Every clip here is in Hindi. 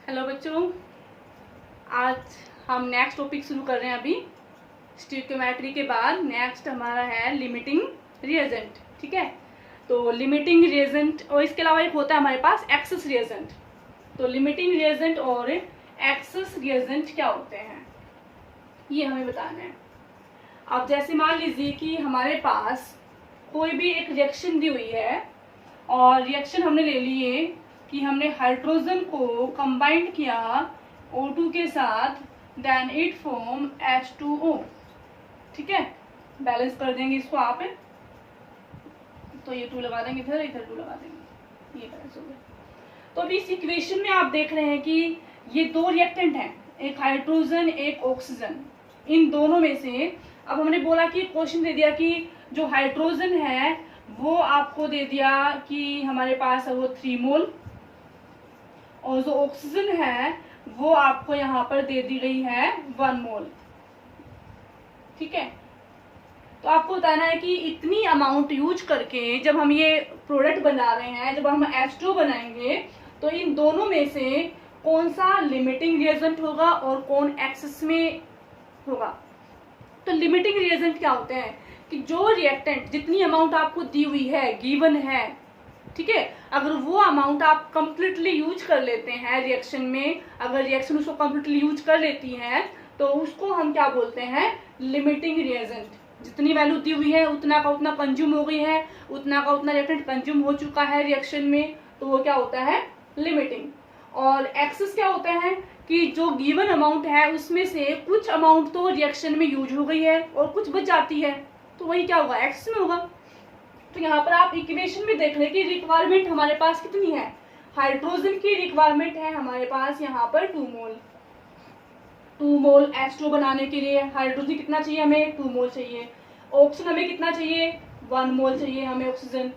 हेलो बच्चों, आज हम नेक्स्ट टॉपिक शुरू कर रहे हैं। अभी स्टोइकियोमेट्री के बाद नेक्स्ट हमारा है लिमिटिंग रिएजेंट। ठीक है, तो लिमिटिंग रिएजेंट और इसके अलावा एक होता है हमारे पास एक्सेस रिएजेंट। तो लिमिटिंग रिएजेंट और एक्सेस रिएजेंट क्या होते हैं ये हमें बताना है। अब जैसे मान लीजिए कि हमारे पास कोई भी एक रिएक्शन दी हुई है और रिएक्शन हमने ले लिए कि हमने हाइड्रोजन को कंबाइंड किया O2 के साथ, देन इट फॉर्म H2O। ठीक है, बैलेंस कर देंगे इसको आप, तो ये 2 लगा देंगे, इधर 2 लगा देंगे, ये बैलेंस हो गया। तो अभी इस इक्वेशन में आप देख रहे हैं कि ये 2 रिएक्टेंट हैं, एक हाइड्रोजन एक ऑक्सीजन। इन दोनों में से अब हमने बोला कि क्वेश्चन दे दिया कि जो हाइड्रोजन है वो आपको दे दिया कि हमारे पास है वो 3 मोल, और जो ऑक्सीजन है वो आपको यहाँ पर दे दी गई है 1 मोल। ठीक है, तो आपको बताना है कि इतनी अमाउंट यूज करके जब हम ये प्रोडक्ट बना रहे हैं, जब हम H2 बनाएंगे, तो इन दोनों में से कौन सा लिमिटिंग रिएजेंट होगा और कौन एक्सेस में होगा। तो लिमिटिंग रिएजेंट क्या होते हैं कि जो रिएक्टेंट जितनी अमाउंट आपको दी हुई है, गिवन है, ठीक है, अगर वो अमाउंट आप कंप्लीटली यूज कर लेते हैं रिएक्शन में, अगर रिएक्शन उसको कंप्लीटली यूज कर लेती है तो उसको हम क्या बोलते हैं, लिमिटिंग रिएजेंट। जितनी वैल्यू दी हुई है उतना का उतना कंज्यूम हो गई है, उतना का उतना रिएक्टेंट कंज्यूम हो चुका है रिएक्शन में, तो वो क्या होता है, लिमिटिंग। और एक्सेस क्या होता है कि जो गिवन अमाउंट है उसमें से कुछ अमाउंट तो रिएक्शन में यूज हो गई है और कुछ बच जाती है, तो वही क्या होगा, एक्सेस में होगा। तो यहाँ पर आप इक्वेशन में देख रहे हैं कि रिक्वायरमेंट हमारे पास कितनी है, हाइड्रोजन की रिक्वायरमेंट है हमारे पास यहाँ पर 2 मोल H2 बनाने के लिए हाइड्रोजन कितना चाहिए, हमें 2 मोल चाहिए। ऑक्सीजन हमें कितना चाहिए, 1 मोल चाहिए हमें ऑक्सीजन,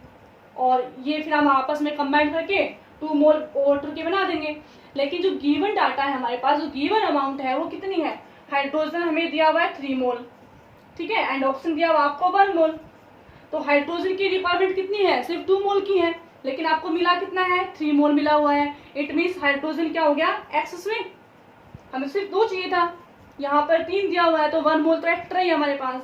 और ये फिर हम आपस में कंबाइन करके 2 मोल O2 के बना देंगे। लेकिन जो गिवन डाटा है हमारे पास, जो गिवन अमाउंट है वो कितनी है, हाइड्रोजन हमें दिया हुआ है 3 मोल, ठीक है, एंड ऑक्सीजन दिया हुआ आपको 1 मोल। तो हाइड्रोजन की रिक्वायरमेंट कितनी है, सिर्फ 2 मोल की है, लेकिन आपको मिला कितना है, 3 मोल मिला हुआ है। इट मीन्स हाइड्रोजन क्या हो गया, एक्सेस में। हमें सिर्फ 2 चाहिए था, यहाँ पर 3 दिया हुआ है, तो 1 मोल तो एक्स्ट्रा ही है हमारे पास।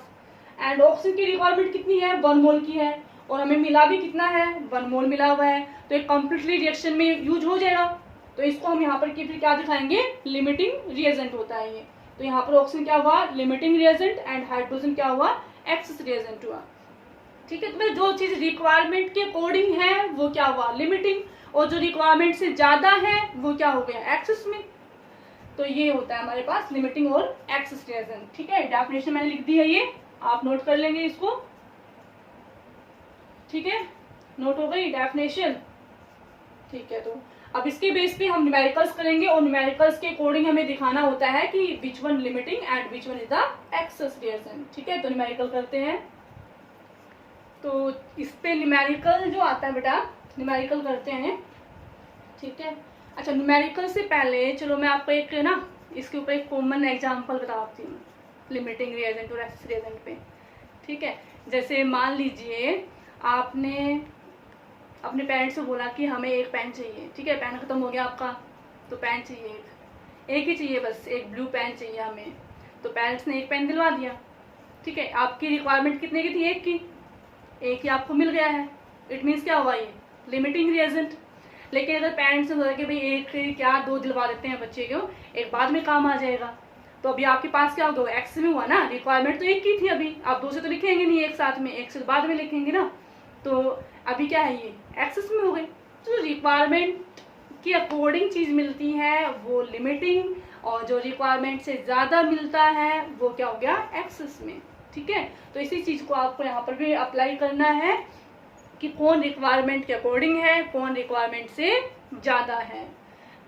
एंड ऑक्सीजन की रिक्वायरमेंट कितनी है, 1 मोल की है, और हमें मिला भी कितना है, 1 मोल मिला हुआ है, तो एक कम्प्लीटली रिएक्शन में यूज हो जाएगा। तो इसको हम यहाँ पर फिर क्या दिखाएंगे, लिमिटिंग रिएजेंट होता है ये। तो यहाँ पर ऑक्सीजन क्या हुआ, लिमिटिंग रिएजेंट, एंड हाइड्रोजन क्या हुआ, एक्सेस रिएजेंट हुआ। ठीक है, तो जो चीज रिक्वायरमेंट के अकॉर्डिंग है वो क्या हुआ, लिमिटिंग, और जो रिक्वायरमेंट से ज्यादा है वो क्या हो गया, एक्सेस में। तो ये होता है हमारे पास लिमिटिंग और एक्सेस रिएजेंट। ठीक है, डेफिनेशन मैंने लिख दी है, ये आप नोट कर लेंगे इसको। ठीक है, नोट हो गई डेफिनेशन। ठीक है, तो अब इसके बेस पे हम न्यूमेरिकल्स करेंगे, और न्यूमेरिकल्स के अकॉर्डिंग हमें दिखाना होता है कि which one limiting and which one is the access reagent. ठीक है, तो न्यूमेरिकल करते हैं। तो इस पे न्यूमेरिकल जो आता है बेटा, न्यूमेरिकल करते हैं। ठीक है, अच्छा, न्यूमेरिकल से पहले चलो मैं आपको एक ना इसके ऊपर एक कॉमन एग्जांपल बताती हूँ लिमिटिंग रिएजेंट और एक्सेस रिएजेंट पे। ठीक है, जैसे मान लीजिए आपने अपने पेरेंट्स से बोला कि हमें एक पेन चाहिए। ठीक है, पेन खत्म हो गया आपका, तो पेन चाहिए, एक ही चाहिए, बस एक ब्लू पेन चाहिए हमें। तो पेरेंट्स ने एक पेन दिलवा दिया। ठीक है, आपकी रिक्वायरमेंट कितने की थी, एक की, एक ही आपको मिल गया है। इट मीन्स क्या हुआ, ये लिमिटिंग रिएजेंट। लेकिन अगर पेरेंट्स से होता कि भाई एक क्या 2 दिलवा देते हैं बच्चे को, एक बाद में काम आ जाएगा, तो अभी आपके पास क्या होगा, एक्स में हुआ ना, रिक्वायरमेंट तो एक की थी, अभी आप 2 से तो लिखेंगे नहीं एक साथ में, एक से बाद में लिखेंगे ना, तो अभी क्या है, ये एक्सेस में हो गई। तो रिक्वायरमेंट के अकॉर्डिंग चीज मिलती है वो लिमिटिंग, और जो रिक्वायरमेंट से ज्यादा मिलता है वो क्या हो गया, एक्सेस में। ठीक है, तो इसी चीज को आपको यहाँ पर भी अप्लाई करना है कि कौन रिक्वायरमेंट के अकॉर्डिंग है, कौन रिक्वायरमेंट से ज्यादा है।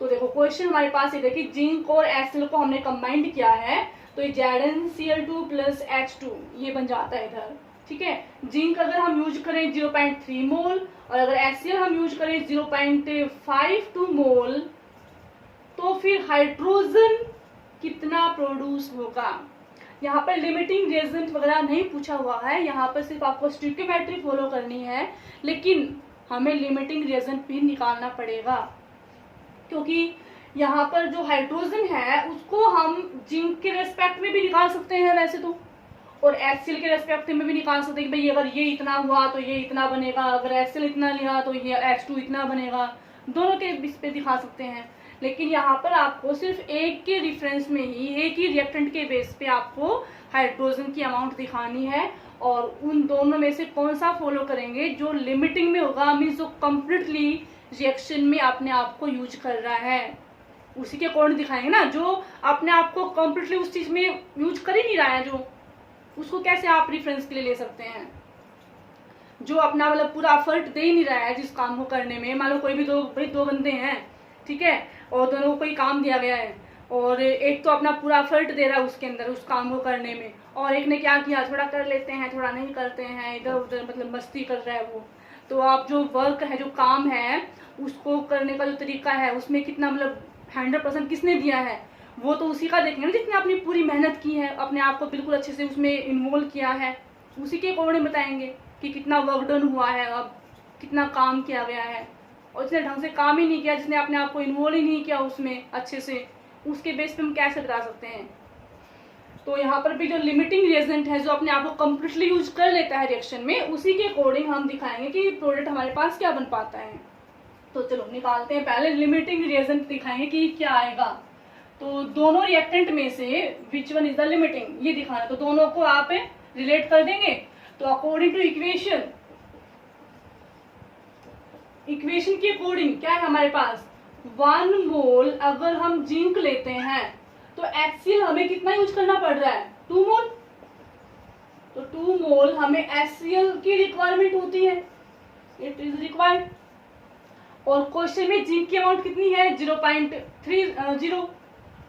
तो देखो क्वेश्चन हमारे पास है कि जिंक और एसिल को हमने कंबाइंड किया है, तो ये ZnCl2 + H2 ये बन जाता है इधर। ठीक है, जिंक अगर हम यूज करें 0.3 मोल, और अगर एसिल हम यूज करें 0.52 मोल, तो फिर हाइड्रोजन कितना प्रोड्यूस होगा। यहाँ पर लिमिटिंग रिएजेंट वगैरह नहीं पूछा हुआ है, यहाँ पर सिर्फ आपको स्टोइकियोमेट्री फॉलो करनी है, लेकिन हमें लिमिटिंग रिएजेंट भी निकालना पड़ेगा, क्योंकि यहाँ पर जो हाइड्रोजन है उसको हम जिंक के रेस्पेक्ट में भी निकाल सकते हैं वैसे तो, और HCl के रेस्पेक्ट में भी निकाल सकते हैं कि भाई अगर ये इतना हुआ तो ये इतना बनेगा, अगर HCl इतना लिया तो ये H2 इतना बनेगा, दोनों के इस पे दिखा सकते हैं। लेकिन यहाँ पर आपको सिर्फ एक के रेफरेंस में ही, एक ही रिएक्टेंट के बेस पे आपको हाइड्रोजन की अमाउंट दिखानी है, और उन दोनों में से कौन सा फॉलो करेंगे जो लिमिटिंग में होगा, मीन्स जो कम्प्लीटली रिएक्शन में अपने आप को यूज कर रहा है उसी के अकॉर्डिंग दिखाएंगे ना। जो अपने आप को कम्प्लीटली उस चीज में यूज कर ही नहीं रहा है, जो उसको कैसे आप रेफरेंस के लिए ले सकते हैं। जो अपना मतलब पूरा एफर्ट दे ही नहीं रहा है जिस काम को करने में, मान लो कोई भी दो बंदे हैं, ठीक है, और दोनों को कोई काम दिया गया है, और एक तो अपना पूरा एफर्ट दे रहा है उसके अंदर उस काम को करने में, और एक ने क्या किया, थोड़ा कर लेते हैं थोड़ा नहीं करते हैं, इधर उधर मतलब मस्ती कर रहा है वो। तो आप जो वर्क है, जो काम है, उसको करने का जो तरीका है उसमें कितना मतलब 100% किसने दिया है, वो तो उसी का देखेंगे ना जिसने अपनी पूरी मेहनत की है, अपने आप को बिल्कुल अच्छे से उसमें इन्वॉल्व किया है, उसी के अकॉर्डिंग बताएंगे कि कितना वर्क डन हुआ है, अब कितना काम किया गया है। और जिसने ढंग से काम ही नहीं किया, जिसने अपने आप को इन्वॉल्व ही नहीं किया उसमें अच्छे से, उसके बेस पे हम कैसे बता सकते हैं। तो यहाँ पर भी जो लिमिटिंग रिएजेंट है, जो अपने आप को कम्प्लीटली यूज कर लेता है रिएक्शन में, उसी के अकॉर्डिंग हम दिखाएंगे कि प्रोडक्ट हमारे पास क्या बन पाता है। तो चलो निकालते हैं, पहले लिमिटिंग रिएजेंट दिखाएंगे कि क्या आएगा। तो दोनों रिएक्टेंट में से which one is the limiting, ये दिखाना। तो दोनों को आप रिलेट कर देंगे। तो अकॉर्डिंग टू इक्वेशन के अकॉर्डिंग क्या है हमारे पास, 1 मोल अगर हम जिंक लेते हैं तो HCl हमें कितना यूज करना पड़ रहा है, 2 मोल। तो 2 मोल हमें HCl की रिक्वायरमेंट होती है, इट इज रिक्वायर्ड। और क्वेश्चन में जिंक की अमाउंट कितनी है, 0.30।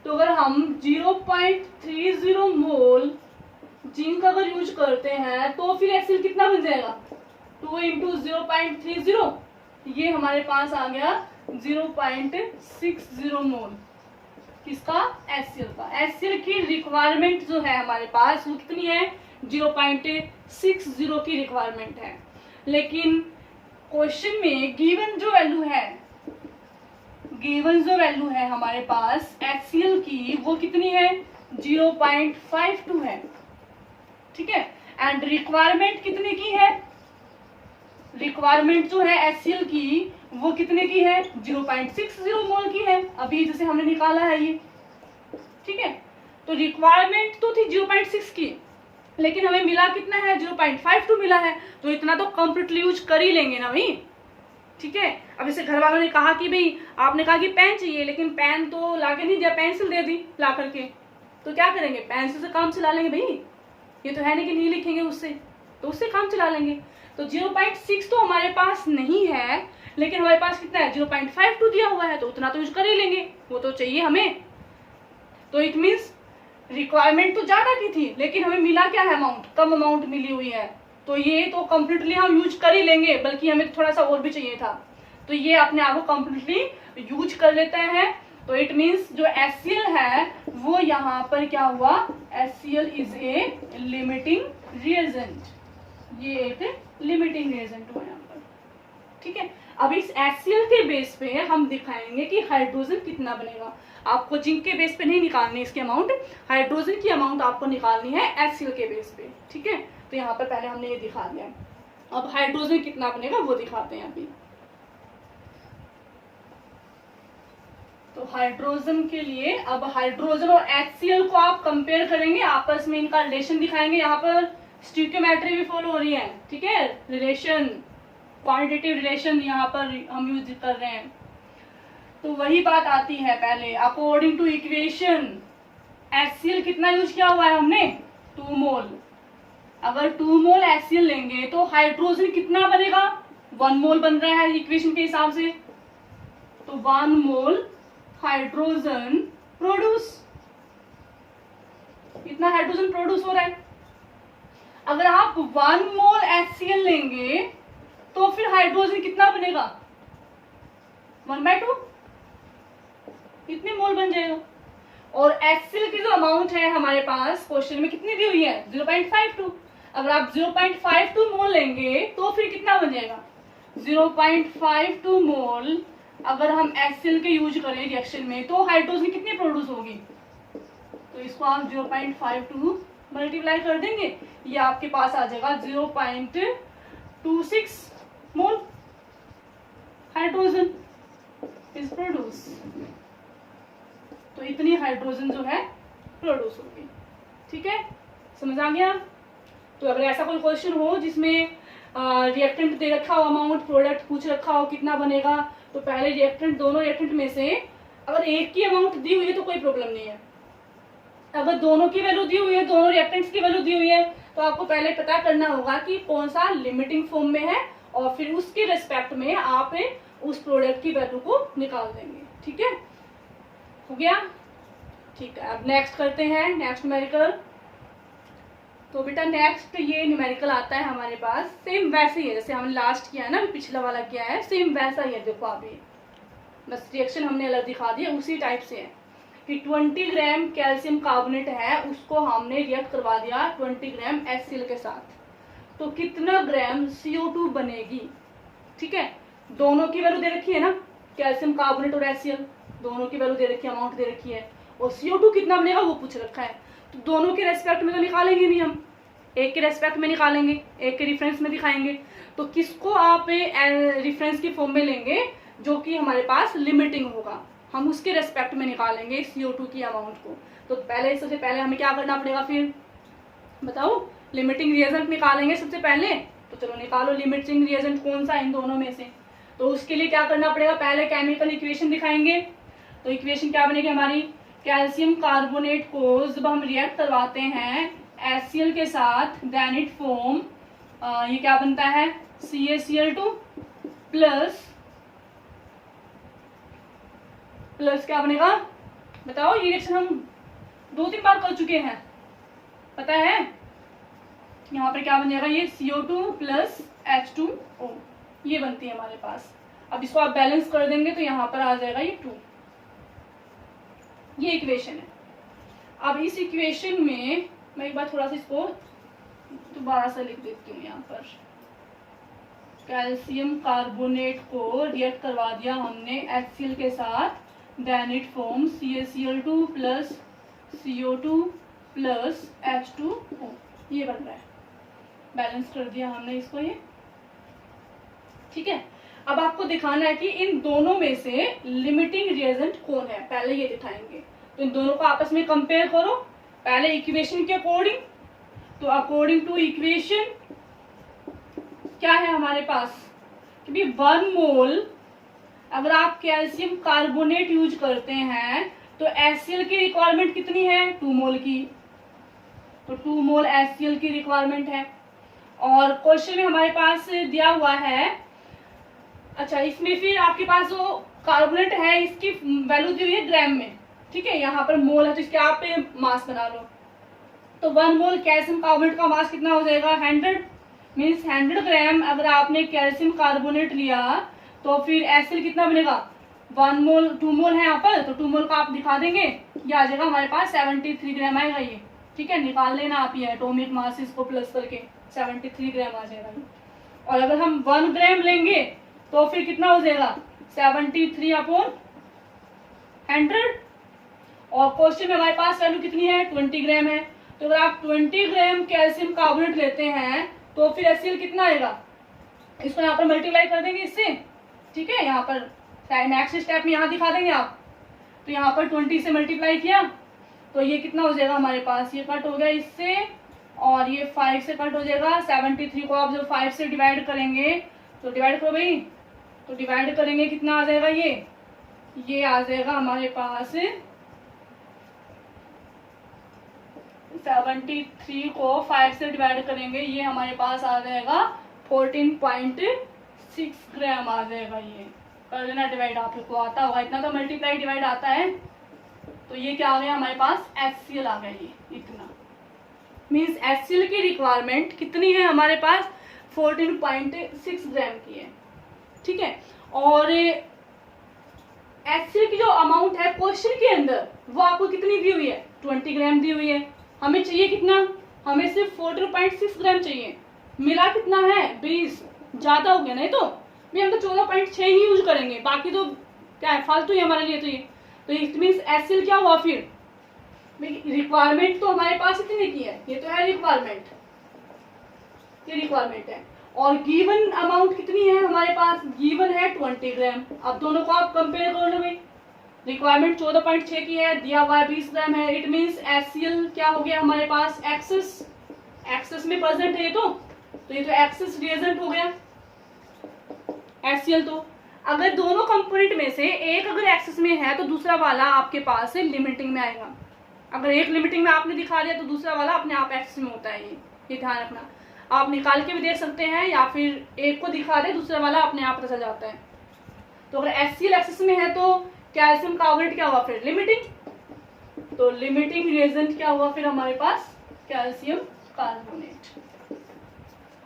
तो अगर हम 0.30 मोल जिंक अगर यूज करते हैं तो फिर HCl कितना बन जाएगा, 2 × 0.30, ये हमारे पास आ गया 0.60 मोल किसका, HCl का। HCl की रिक्वायरमेंट जो है हमारे पास वो कितनी है, 0.60 की रिक्वायरमेंट है। लेकिन क्वेश्चन में गिवन जो वैल्यू है हमारे पास HCl की, वो कितनी है, 0.52 है, ठीक है। एंड रिक्वायरमेंट कितने की है, रिक्वायरमेंट जो है HCl की वो कितने की है, 0.60 मोल की है, अभी जैसे हमने निकाला है ये, ठीक है। तो रिक्वायरमेंट तो थी 0.6 की, लेकिन हमें मिला कितना है, 0.52 मिला है। तो इतना तो कंप्लीटली यूज कर ही लेंगे ना भाई, ठीक है। अब जैसे घर वालों ने कहा कि भाई आपने कहा कि पेन चाहिए, लेकिन पेन तो लाके नहीं दिया, पेंसिल दे दी ला करके, तो क्या करेंगे, पेंसिल से काम चला लेंगे भाई, ये तो है नहीं कि नहीं लिखेंगे उससे, तो उससे काम चला लेंगे। तो 0.6 तो हमारे पास नहीं है, लेकिन हमारे पास कितना है, 0.52 दिया हुआ है, तो उतना तो यूज कर ही लेंगे, वो तो चाहिए हमें। तो इट मीन्स रिक्वायरमेंट तो ज्यादा की थी, लेकिन हमें मिला क्या है, अमाउंट कम अमाउंट मिली हुई है, तो ये तो कम्प्लीटली हम यूज कर ही लेंगे, बल्कि हमें थोड़ा सा और भी चाहिए था, तो ये अपने आप को कम्प्लीटली यूज कर लेता है। तो इट मीन्स जो HCl है वो यहाँ पर क्या हुआ, HCl is a limiting reagent, ये एक लिमिटिंग रिएजेंट हुआ यहाँ पर, ठीक है। अब इस HCl के बेस पे हम दिखाएंगे कि हाइड्रोजन कितना बनेगा। आपको जिंक के बेस पे नहीं निकालनी इसकी अमाउंट, हाइड्रोजन की अमाउंट आपको निकालनी है HCl के बेस पे, ठीक है। तो यहाँ पर पहले हमने ये दिखा दिया, अब हाइड्रोजन कितना बनेगा वो दिखाते हैं अभी। तो हाइड्रोजन के लिए, अब हाइड्रोजन और HCl को आप कंपेयर करेंगे, आपस में इनका रिलेशन दिखाएंगे। यहाँ पर स्टोइकियोमेट्री भी फॉलो हो रही है, ठीक है, रिलेशन, क्वांटिटेटिव रिलेशन यहाँ पर हम यूज कर रहे हैं। तो वही बात आती है, पहले अकॉर्डिंग टू इक्वेशन HCl कितना यूज किया हुआ है हमने, 2 मोल। अगर 2 मोल HCl लेंगे तो हाइड्रोजन कितना बनेगा, 1 मोल बन रहा है इक्वेशन के हिसाब से, तो 1 मोल हाइड्रोजन प्रोड्यूस, इतना हाइड्रोजन प्रोड्यूस हो रहा है। अगर आप 1 मोल HCl लेंगे तो फिर हाइड्रोजन कितना बनेगा, 1/2, इतने मोल बन जाएगा। और HCl की जो अमाउंट है हमारे पास क्वेश्चन में कितनी दी हुई है, 0.52। अगर आप 0.52 मोल लेंगे तो फिर कितना बन जाएगा, 0.52 मोल अगर हम HCl के यूज करें रिएक्शन में तो हाइड्रोजन कितनी प्रोड्यूस होगी, तो इसको आप 0.52 मल्टीप्लाई कर देंगे, ये आपके पास आ जाएगा 0.26 मोल हाइड्रोजन इज प्रोड्यूस। तो इतनी हाइड्रोजन जो है प्रोड्यूस होगी। ठीक है, समझ आ गया। तो अगर ऐसा कोई क्वेश्चन हो जिसमें रिएक्टेंट दे रखा हो, अमाउंट प्रोडक्ट पूछ रखा हो कितना बनेगा, तो पहले रिएक्टेंट, दोनों रिएक्टेंट में से अगर एक की अमाउंट दी हुई है तो कोई प्रॉब्लम नहीं है। अगर दोनों की वैल्यू दी हुई है, दोनों रिएक्टेंट्स की वैल्यू दी हुई है, तो आपको पहले पता करना होगा कि कौन सा लिमिटिंग फॉर्म में है और फिर उसके रेस्पेक्ट में आप उस प्रोडक्ट की वैल्यू को निकाल देंगे। ठीक है, हो गया। ठीक है, अब नेक्स्ट करते हैं, नेक्स्ट न्यूमेरिकल। तो बेटा नेक्स्ट ये न्यूमेरिकल आता है हमारे पास, सेम वैसे ही है जैसे हमने लास्ट किया है ना, पिछला वाला किया है, सेम वैसा ही है। देखो आप ये बस रिएक्शन हमने अलग दिखा दिया, उसी टाइप से है कि 20 ग्राम कैल्शियम कार्बोनेट है, उसको हमने रिएक्ट करवा दिया 20 ग्राम HCl के साथ, तो कितना ग्राम CO2 बनेगी। ठीक है, दोनों की वैल्यू दे रखी है ना, कैल्शियम कार्बोनेट और HCl दोनों की वैल्यू दे रखी है, अमाउंट दे रखी है, और CO2 कितना बनेगा वो पूछ रखा है। तो दोनों के रेस्पेक्ट में तो निकालेंगे नहीं, हम एक के रेस्पेक्ट में निकालेंगे, एक के रिफरेंस में दिखाएंगे। तो किसको आप रिफरेंस की फॉर्म में लेंगे, जो कि हमारे पास लिमिटिंग होगा, हम उसके रेस्पेक्ट में निकालेंगे CO2 की अमाउंट को। तो पहले, सबसे पहले हमें क्या करना पड़ेगा, फिर बताओ, लिमिटिंग रिएजेंट निकालेंगे सबसे पहले। तो चलो निकालो लिमिटिंग रिएजेंट कौन सा इन दोनों में से। तो उसके लिए क्या करना पड़ेगा, पहले केमिकल इक्वेशन दिखाएंगे। तो इक्वेशन क्या बनेगी हमारी, कैल्शियम कार्बोनेट को जब हम रिएक्ट करवाते हैं HCl के साथ, देन इट फॉर्म, ये क्या बनता है, CaCl2 प्लस क्या बनेगा, बताओ। ये रिएक्शन हम 2-3 बार कर चुके हैं, पता है। यहाँ पर क्या बन जाएगा, ये CO2 प्लस H2O, ये बनती है हमारे पास। अब इसको आप बैलेंस कर देंगे तो यहाँ पर आ जाएगा ये 2, ये इक्वेशन है। अब इस इक्वेशन में मैं एक बार थोड़ा सा इसको दोबारा से लिख देती हूँ। यहाँ पर कैल्शियम कार्बोनेट को रिएक्ट करवा दिया हमने HCl के साथ, then it form CaCl2 plus CO2 plus H2O, ये बन रहा है। बैलेंस कर दिया हमने इसको, ये ठीक है। अब आपको दिखाना है कि इन दोनों में से लिमिटिंग रिएजेंट कौन है, पहले ये दिखाएंगे। तो इन दोनों को आपस में कंपेयर करो, पहले इक्वेशन के अकॉर्डिंग। तो अकॉर्डिंग टू इक्वेशन क्या है हमारे पास कि 1 मोल अगर आप कैल्शियम कार्बोनेट यूज करते हैं तो HCl की रिक्वायरमेंट कितनी है, 2 मोल की। तो 2 मोल HCl की रिक्वायरमेंट है। और क्वेश्चन में हमारे पास दिया हुआ है, अच्छा इसमें फिर आपके पास जो कार्बोनेट है इसकी वैल्यू दी हुई है ग्राम में, ठीक है। यहाँ पर मोल है तो इसके आप मास बना लो। तो 1 मोल कैल्शियम कार्बोनेट का मास कितना हो जाएगा, 100, मीन्स 100 ग्राम अगर आपने कैल्शियम कार्बोनेट लिया तो फिर HCl कितना बनेगा, 1 मोल, 2 मोल है यहाँ पर, तो 2 मोल का आप दिखा देंगे, ये आ जाएगा हमारे पास 73 ग्राम आएगा ये, ठीक है। निकाल लेना आप ये एटॉमिक मास इसको प्लस करके 73 ग्राम आ जाएगा। और अगर हम 1 ग्राम लेंगे तो फिर कितना हो जाएगा, 73/100। और क्वेश्चन में हमारे पास वैल्यू कितनी है, 20 ग्राम है। तो अगर आप 20 ग्राम कैल्शियम कार्बोनेट लेते हैं तो फिर HCl कितना आएगा, इसको यहाँ पर मल्टीप्लाई कर देंगे इससे, ठीक है। यहाँ पर नेक्स्ट स्टेप में यहाँ दिखा देंगे आप। तो यहाँ पर 20 से मल्टीप्लाई किया तो ये कितना हो जाएगा हमारे पास, ये कट हो गया इससे और ये 5 से कट हो जाएगा। 73 को आप जब 5 से डिवाइड करेंगे तो डिवाइड करो भाई, तो डिवाइड करेंगे कितना आ जाएगा, ये आ जाएगा हमारे पास 73 को 5 से डिवाइड करेंगे, ये हमारे पास आ जाएगा 14.6 ग्राम आ जाएगा। ये कर लेना डिवाइड, आप लोग को आता होगा इतना, तो मल्टीप्लाई डिवाइड आता है। तो ये क्या आ गया हमारे पास, HCl आ गया, ये इतना। मीन्स HCl की रिक्वायरमेंट कितनी है हमारे पास, 14.6 ग्राम की है, ठीक है। और HCl की जो अमाउंट है क्वेश्चन के अंदर वो आपको कितनी दी हुई है, 20 ग्राम दी हुई है। हमें चाहिए कितना, हमें सिर्फ 14.6 ग्राम चाहिए, मिला कितना है 20, ज्यादा हो गया नहीं तो भी हम तो 14.6 ही यूज करेंगे, बाकी तो क्या है, फालतू ही हमारे लिए। तो इट मीन्स HCl क्या हुआ फिर, रिक्वायरमेंट तो हमारे पास इतने की है, ये तो है रिक्वायरमेंट, ये रिक्वायरमेंट है। और गिवन अमाउंट कितनी है हमारे पास, गिवन है 20 ग्राम। अब दोनों को आप कंपेयर कर लो भाई, रिक्वायरमेंट 14.6 की है, दिया हुआ है 20 ग्राम है। इट मीन्स HCl क्या हो गया हमारे पास, एक्सेस में प्रेजेंट है ये तो ये तो एक्सेस रिएजेंट हो गया HCl। तो अगर दोनों कंपोनेंट में से एक अगर एक्सेस में है तो दूसरा वाला आपके पास से लिमिटिंग में आएगा। अगर एक लिमिटिंग में आपने दिखा दिया तो दूसरा वाला अपने आप एक्सेस में होता है, ये ध्यान रखना। आप निकाल के भी देख सकते हैं या फिर एक को दिखा दे दूसरा वाला अपने आप पता चल जाता है। तो अगर HCl एक्सेस में है तो कैल्शियम कार्बोनेट क्या हुआ फिर, लिमिटिंग। तो लिमिटिंग रिएजेंट क्या हुआ फिर हमारे पास, कैल्शियम कार्बोनेट।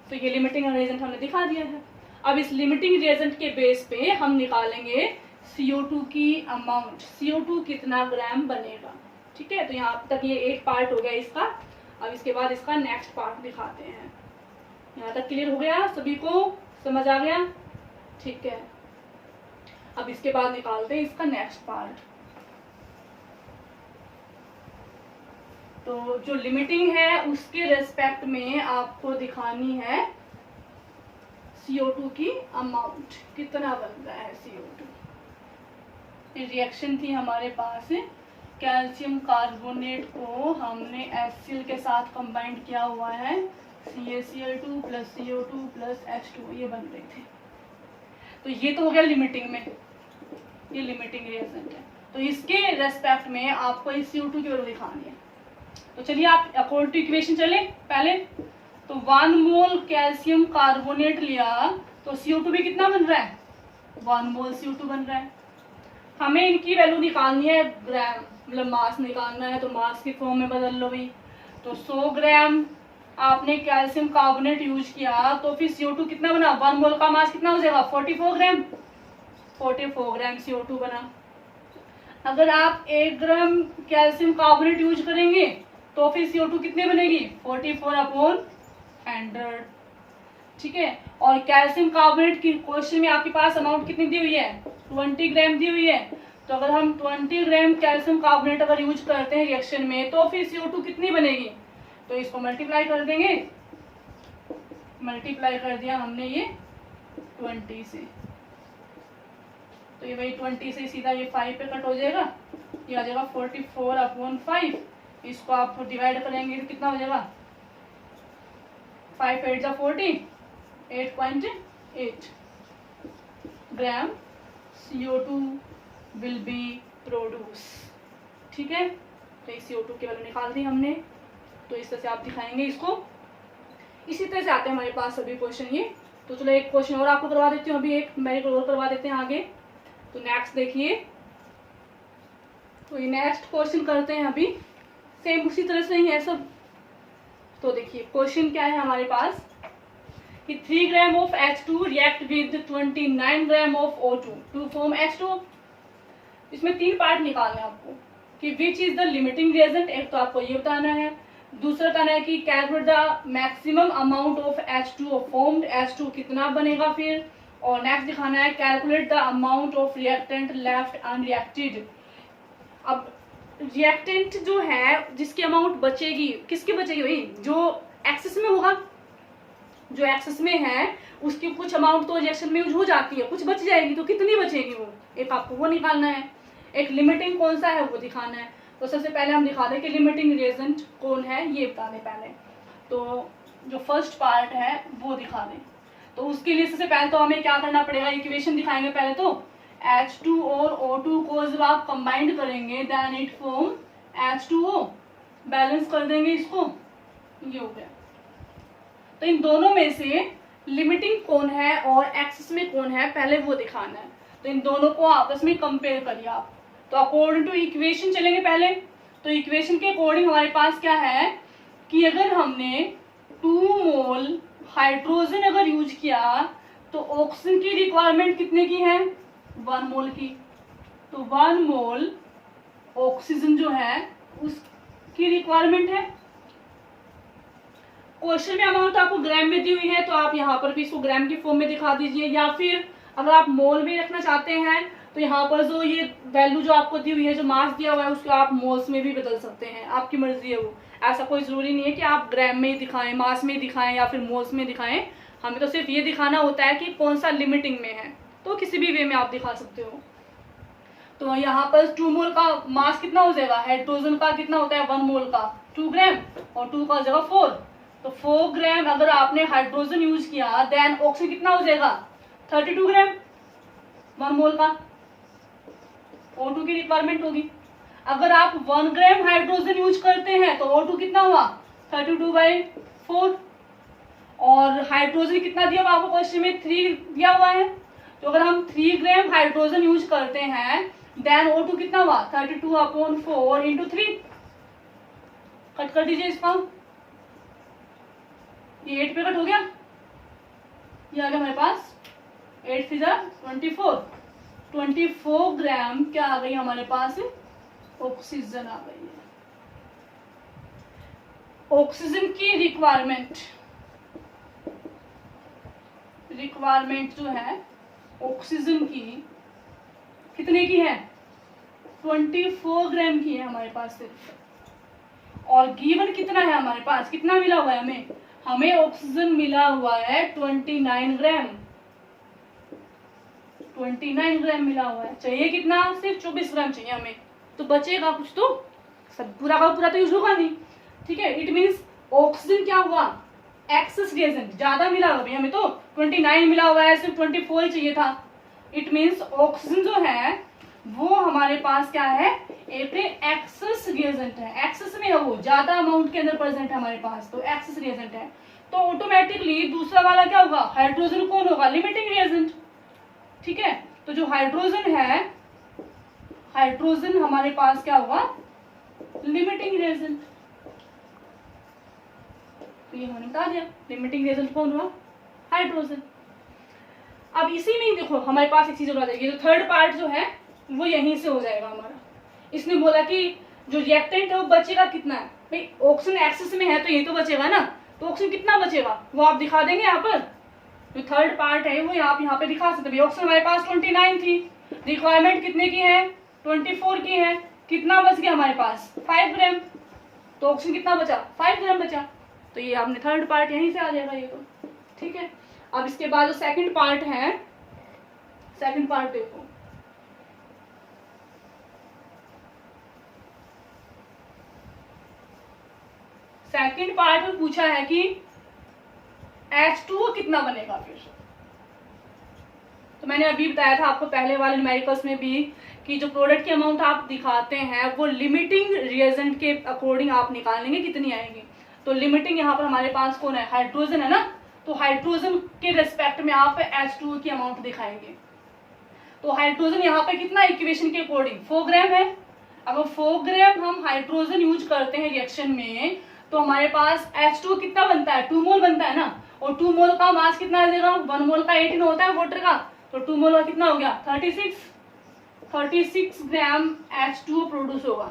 तो ये लिमिटिंग रिएजेंट हमने दिखा दिया है। अब इस लिमिटिंग रिएजेंट के बेस पे हम निकालेंगे CO2 की अमाउंट, CO2 कितना ग्राम बनेगा। ठीक है, तो यहाँ तक ये एक पार्ट हो गया इसका। अब इसके बाद इसका नेक्स्ट पार्ट दिखाते हैं। यहाँ तक क्लियर हो गया, सभी को समझ आ गया, ठीक है। अब इसके बाद निकालते हैं इसका नेक्स्ट पार्ट। तो जो लिमिटिंग है उसके रेस्पेक्ट में आपको दिखानी है CO2 की अमाउंट, कितना बन रहा है CO2। रिएक्शन थी हमारे पास, कैल्शियम कार्बोनेट को हमने HCl के साथ कंबाइंड किया हुआ है, CaCl2 + CO2 + H2, ये बन रहे थे। तो ये तो हो गया लिमिटिंग में, ये लिमिटिंग रिएजेंट है। तो इसके रेस्पेक्ट में आपको इस CO2 की वैल्यू दिखानी है। तो चलिए आप अकॉर्डिंग टू इक्वेशन चले पहले। तो 1 मोल कैल्शियम कार्बोनेट लिया तो CO2 भी कितना बन रहा है, 1 मोल CO2 बन रहा है। हमें इनकी वैल्यू निकालनी है ग्राम, मतलब मास निकालना है, तो मास की फॉर्म में बदल लो भाई। तो 100 ग्राम आपने कैल्शियम कार्बोनेट यूज किया तो फिर CO2 कितना बना, 1 मोल का मास कितना हो जाएगा, 44 ग्राम, 44 ग्राम CO2 बना। अगर आप 1 ग्राम कैल्शियम कार्बोनेट यूज करेंगे तो फिर CO2 कितने बनेगी, 44/100। ठीक है, और कैल्शियम कार्बोनेट की क्वेश्चन में आपके पास अमाउंट कितनी दी हुई है, 20 ग्राम दी हुई है। तो अगर हम 20 ग्राम कैल्शियम कार्बोनेट अगर यूज करते हैं रिएक्शन में तो फिर CO2 कितनी बनेगी, तो इसको मल्टीप्लाई कर देंगे, मल्टीप्लाई कर दिया हमने ये 20 से, तो ये वही 20 से सीधा ये 5 पे कट हो जाएगा, ये आ जाएगा 44/5। इसको आप डिवाइड करेंगे तो कितना हो जाएगा, 5 8 जा 40, 8.8 ग्राम CO2 विल बी प्रोड्यूस। ठीक है, तो इस CO2 की वैल्यू निकाल दी हमने। तो इस तरह से आप दिखाएंगे इसको, इसी तरह से आते हैं हमारे पास सभी क्वेश्चन ये। तो चलो एक क्वेश्चन और आपको करवा देती हूँ, अभी एक मेरे को और करवा देते हैं आगे। तो नेक्स्ट देखिए, तो ये नेक्स्ट क्वेश्चन करते हैं अभी, सेम उसी तरह से ही है सब। तो देखिए क्वेश्चन क्या है हमारे पास कि 3 gram of H2 react with 29 gram of O2 to form H2। इसमें 3 पार्ट निकालने हैं आपको कि which is the limiting reagent. एक तो आपको ये बताना है, दूसरा बताना है कि calculate the maximum amount of H2 formed, H2 कितना बनेगा फिर, और नेक्स्ट दिखाना है calculate the amount of reactant left unreacted. अब रिएक्टेंट जो है जिसकी अमाउंट बचेगी, किसकी बचेगी भाई, जो एक्सेस में होगा, जो एक्सेस में है उसकी कुछ अमाउंट तो रिएक्शन में यूज हो जाती है, कुछ बच जाएगी, तो कितनी बचेगी वो, एक आपको वो निकालना है। एक लिमिटिंग कौन सा है वो दिखाना है। तो सबसे पहले हम दिखा दें कि लिमिटिंग रिएजेंट कौन है, ये बता दें पहले। तो जो फर्स्ट पार्ट है वो दिखा दें। तो उसके लिए सबसे पहले तो हमें क्या करना पड़ेगा, इक्वेशन दिखाएंगे पहले। तो H2 और O2 को जब आप कंबाइंड करेंगे then it form H2O, balance कर देंगे इसको, ये हो गया। तो इन दोनों में से लिमिटिंग कौन है और एक्सेस में कौन है पहले वो दिखाना है। तो इन दोनों को आपस में कंपेयर करिए आप। तो अकॉर्डिंग टू इक्वेशन चलेंगे पहले। तो इक्वेशन के अकॉर्डिंग हमारे पास क्या है कि अगर हमने 2 मोल हाइड्रोजन अगर यूज किया तो ऑक्सीजन की रिक्वायरमेंट कितने की है, 1 मोल की। तो 1 मोल ऑक्सीजन जो है उसकी रिक्वायरमेंट है। क्वेश्चन में अमाउंट आपको ग्राम में दी हुई है तो आप यहाँ पर भी इसको ग्राम की फॉर्म में दिखा दीजिए, या फिर अगर आप मोल में रखना चाहते हैं तो यहाँ पर जो ये वैल्यू जो आपको दी हुई है, जो मास दिया हुआ है, उसको आप मोल्स में भी बदल सकते हैं, आपकी मर्जी है वो। ऐसा कोई ज़रूरी नहीं है कि आप ग्राम में ही दिखाएं, मास में दिखाएं या फिर मोल्स में दिखाएं। हमें तो सिर्फ ये दिखाना होता है कि कौन सा लिमिटिंग में है, तो किसी भी वे में आप दिखा सकते हो। तो यहाँ पर 2 मोल का मास कितना हो जाएगा, हाइड्रोजन का कितना होता है 1 मोल का 2 ग्राम, और 2 का हो जाएगा 4, तो 4 ग्राम अगर आपने हाइड्रोजन यूज किया, देन ऑक्सीजन कितना हो जाएगा 32 ग्राम 1 मोल का, O2 की रिक्वायरमेंट होगी। अगर आप 1 ग्राम हाइड्रोजन यूज करते हैं तो O2 कितना हुआ 32/4, और हाइड्रोजन कितना दिया हुआ आपको क्वेश्चन में 3 दिया हुआ है, तो अगर हम 3 ग्राम हाइड्रोजन यूज करते हैं, देन O2 कितना हुआ 32/4 इंटू 3, कट कर दीजिए इसका, ये 8 पे कट हो गया, ये आ गया हमारे पास 8 3 24 ग्राम क्या आ गई हमारे पास, ऑक्सीजन आ गई है। ऑक्सीजन की रिक्वायरमेंट जो है ऑक्सीजन की कितने की है 24 ग्राम की है हमारे पास सिर्फ, और गिवन कितना है हमारे पास, कितना मिला हुआ है हमें ऑक्सीजन मिला हुआ है 29 ग्राम, 29 ग्राम मिला हुआ है। चाहिए कितना, सिर्फ 24 ग्राम चाहिए हमें, तो बचेगा कुछ, तो सब पूरा का पूरा तो यूज होगा नहीं, ठीक है। इट मीन्स ऑक्सीजन क्या हुआ एक्सेस रिएजेंट, ज्यादा मिला हुआ है हमें, तो 29 मिला हुआ है, सिर्फ 24 ही चाहिए था। इट मीन्स ऑक्सीजन जो है वो हमारे पास क्या है, एक एक्सेस रिएजेंट है, एक्सेस में है वो, ज्यादा अमाउंट के अंदर प्रेजेंट है हमारे पास, तो एक्सेस रिएजेंट है। तो ऑटोमेटिकली दूसरा वाला क्या होगा, हाइड्रोजन कौन होगा, लिमिटिंग रिएजेंट, ठीक है। तो जो हाइड्रोजन है, हाइड्रोजन हमारे पास क्या होगा लिमिटिंग रिएजेंट, तो ये हमने बता दिया लिमिटिंग रिएजेंट कौन हुआ हाइड्रोजन। अब इसी में ही देखो हमारे पास एक चीज और आ जाएगी, तो थर्ड पार्ट जो है वो यहीं से हो जाएगा हमारा। इसने बोला कि जो रिएक्टेंट है वो बचेगा कितना है, भाई ऑक्सीजन एक्सेस में है तो ये तो बचेगा ना, तो ऑक्सीजन कितना बचेगा वो आप दिखा देंगे यहाँ पर, जो थर्ड पार्ट है वो आप यहाँ पे दिखा सकते हैं। ऑक्सीजन हमारे पास 29 थी, रिक्वायरमेंट कितने की है 24 की है, कितना बच गया हमारे पास 5 ग्राम, तो ऑक्सीजन कितना बचा 5 ग्राम बचा, तो ये आपने थर्ड पार्ट यहीं से आ जाएगा ये तो, ठीक है। अब इसके बाद जो सेकंड पार्ट है, सेकंड पार्ट देखो, सेकंड पार्ट में पूछा है कि H2O कितना बनेगा फिर, तो मैंने अभी बताया था आपको पहले वाले न्यूमेरिकल्स में भी कि जो प्रोडक्ट की अमाउंट आप दिखाते हैं वो लिमिटिंग रिएजेंट के अकॉर्डिंग आप निकालेंगे कितनी आएगी। तो लिमिटिंग यहाँ पर हमारे पास कौन है हाइड्रोजन है ना, तो हाइड्रोजन के रेस्पेक्ट में आप H2O की अमाउंट दिखाएंगे। तो हाइड्रोजन यहाँ पे कितना इक्वेशन के अकॉर्डिंग 4 ग्राम है, अगर 4 ग्राम हम हाइड्रोजन यूज करते हैं रिएक्शन में तो हमारे पास H2O कितना बनता है 2 मोल बनता है ना, और 2 मोल का मास कितना आ जाएगा 1 मोल का 18 होता है वाटर का, तो 2 मोल का कितना हो गया 36 ग्राम H2O प्रोड्यूस होगा,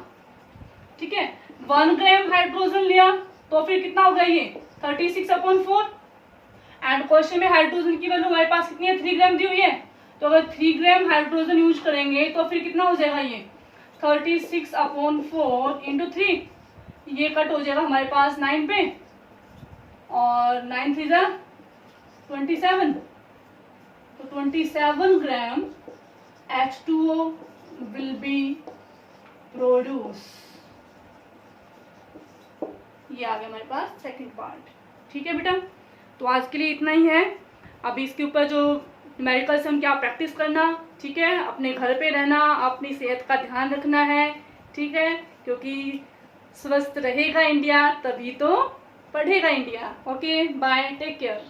ठीक है। 1 ग्राम हाइड्रोजन लिया तो फिर कितना होगा ये 36/4, एंड क्वेश्चन में हाइड्रोजन की वैल्यू हमारे पास कितनी है 3 ग्राम दी हुई है, तो अगर 3 ग्राम हाइड्रोजन यूज करेंगे तो फिर कितना हो जाएगा ये 36/4 इंटू 3, ये कट हो जाएगा हमारे पास 9 पे, और 9 3 जा 27, तो 27 ग्राम H2O will be produced, ये आ गया हमारे पास सेकंड पार्ट, ठीक है बेटा। तो आज के लिए इतना ही है, अभी इसके ऊपर जो न्यूमेरिकल्स हम क्या प्रैक्टिस करना, ठीक है, अपने घर पे रहना, अपनी सेहत का ध्यान रखना है, ठीक है, क्योंकि स्वस्थ रहेगा इंडिया तभी तो पढ़ेगा India. Okay bye, take care.